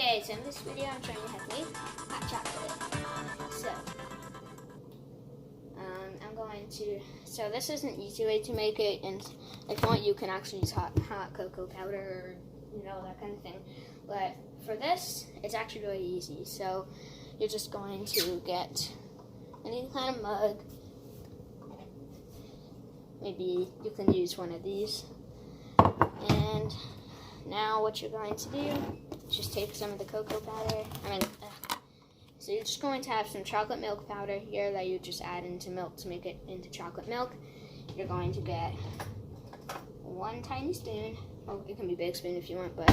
Okay, so in this video I'm showing you how to make hot chocolate. So this is an easy way to make it, and if you want you can actually use hot cocoa powder or that kind of thing. But for this, it's actually really easy. So you're just going to get any kind of mug. Maybe you can use one of these. And now what you're going to do, just take some of the cocoa powder. So you're just going to have some chocolate milk powder here that you just add into milk to make it into chocolate milk. You're going to get one tiny spoon. Oh, it can be a big spoon if you want, but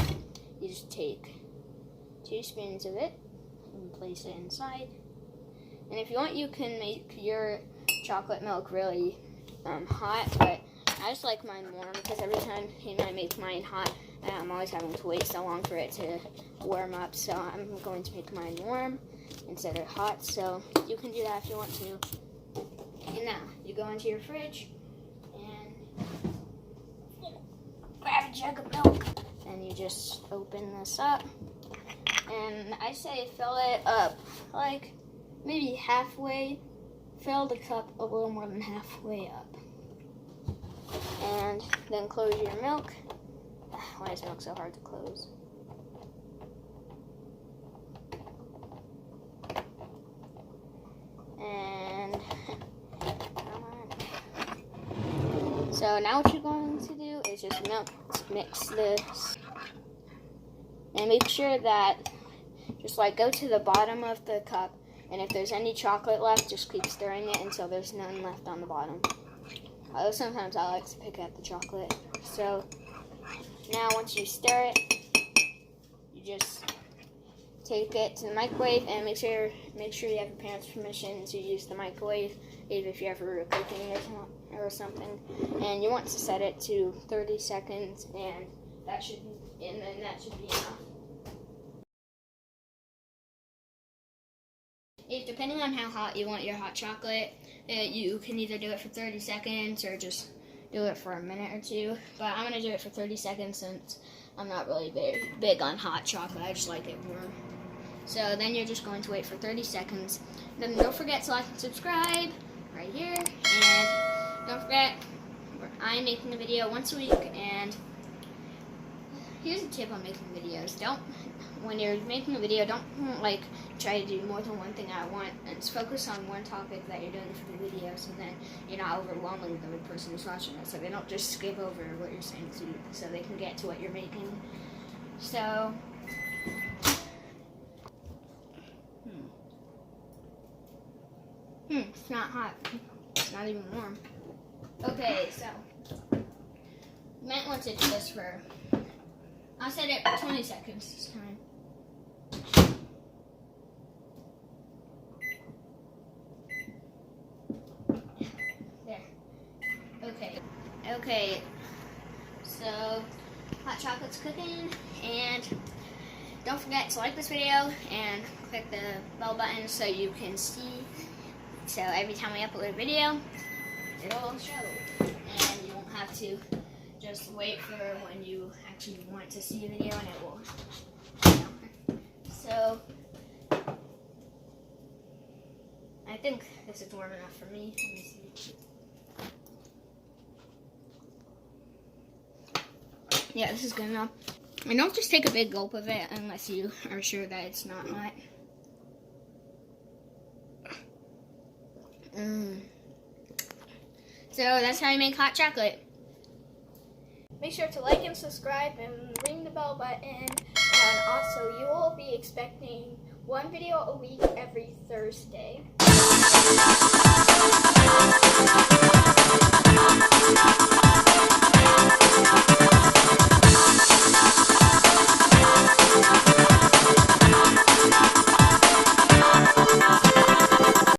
you just take 2 spoons of it and place it inside. And if you want, you can make your chocolate milk really hot, but I just like mine warm because every time I make mine hot, I'm always having to wait so long for it to warm up. So I'm going to make mine warm instead of hot. So you can do that if you want to. And now you go into your fridge and grab a jug of milk, and you just open this up. And I say fill it up like maybe halfway. Fill the cup a little more than halfway up. And then close your milk. Why is milk so hard to close? And come on. So now what you're going to do is just mix this. And make sure that just go to the bottom of the cup, and if there's any chocolate left, just keep stirring it until there's none left on the bottom. Although sometimes I like to pick at the chocolate. So now once you stir it, you just take it to the microwave and make sure you have your parents' permission to use the microwave, even if you're ever cooking or something. And you want to set it to 30 seconds, and then that should be enough. Depending on how hot you want your hot chocolate, you can either do it for 30 seconds or just do it for a minute or two. But I'm going to do it for 30 seconds since I'm not really very big on hot chocolate. I just like it warm. So then you're just going to wait for 30 seconds. Then don't forget to like and subscribe right here. And don't forget, I'm making a video once a week. And here's a tip on making videos. When you're making a video, don't try to do more than one thing at once, and just focus on one topic that you're doing for the video, so then you're not overwhelming the person who's watching it, so they don't just skip over what you're saying so they can get to what you're making. So it's not hot. It's not even warm. Okay, so you might want to do this for, I'll set it for 20 seconds this time. There. Okay, so hot chocolate's cooking, and don't forget to like this video and click the bell button so you can see. So every time I upload a video, it'll show, and you won't have to just wait for when you actually want to see a video, and it will. So I think this is warm enough for me. Let me see. Yeah, this is good enough. And don't just take a big gulp of it unless you are sure that it's not hot. So that's how you make hot chocolate. Make sure to like and subscribe and ring the bell button. And also, you will be expecting one video a week every Thursday.